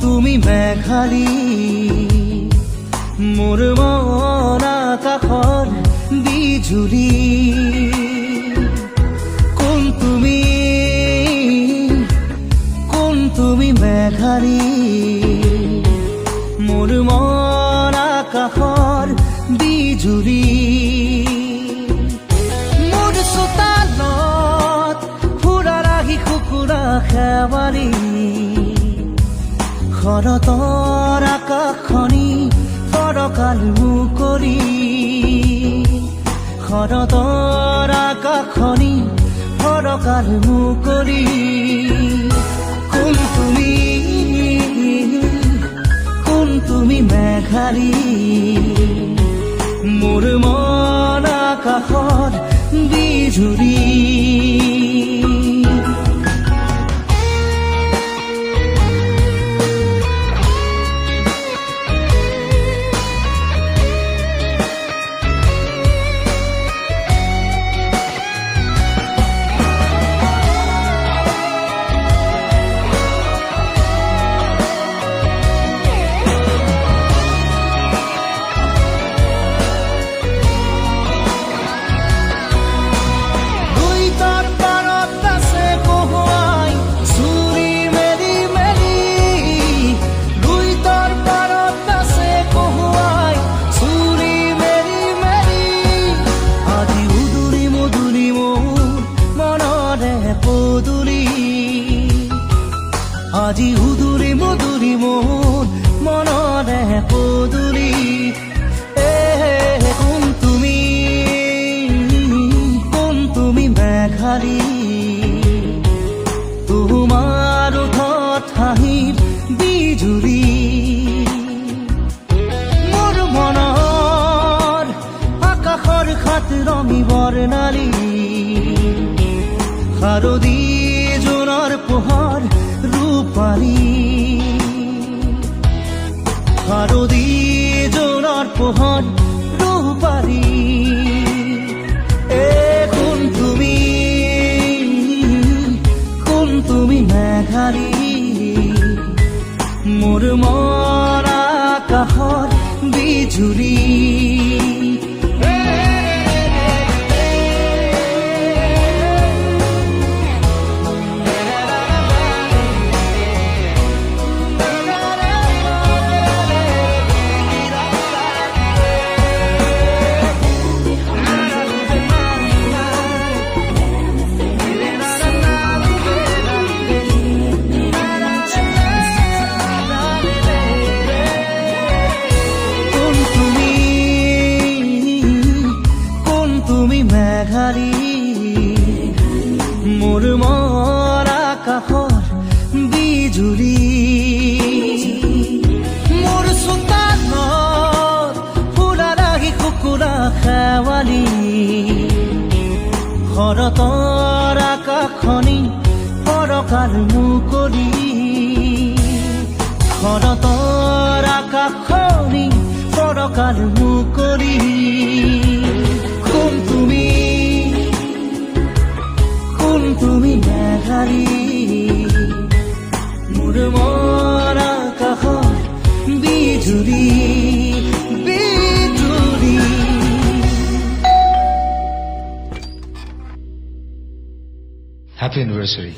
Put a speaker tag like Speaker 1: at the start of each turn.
Speaker 1: তুমি মেঘালী মোৰ মন আকাশৰ বিজুলী কোন তুমি মেঘালী মোৰ মন আকাশৰ বিজুলী মোৰ চোতালত ফুৰা ৰাখি কুকুৰা খেৱালী শৰতৰ আকাশখনি ফৰকাল মুকলি শৰতৰ আকাশখনি ফৰকাল মুকলি কোন তুমি মেঘালী মোৰ মন আকাশত বিজুলী আজি উদুলি মধুলি মোৰ মনৰে পদুলি কোন তুমি মেঘালী তোমাৰ ওঠত হাঁহিৰ বিজুলী মোৰ মনৰ আকাশৰ খাত ৰঙী বৰ্ণালী শাৰদী জোনৰ পোহৰ ৰূপালী শাৰদী জোনৰ পোহৰ ৰূপালী কোন তুমি মেঘালী মোৰ মন আকাশৰ বিজুলী মেঘালী মোৰ মন আকাশৰ বিজুলী মোৰ চোতালত ফুৰা ৰাখি কুকুৰা খেৱালী শৰতৰ আকাশখনি ফৰকাল মুকলি শৰতৰ আকাশখনি ফৰকাল মুকলি কোন তুমি মেঘালী মোৰ মন আকাশৰ বিজুলী
Speaker 2: Happy anniversary.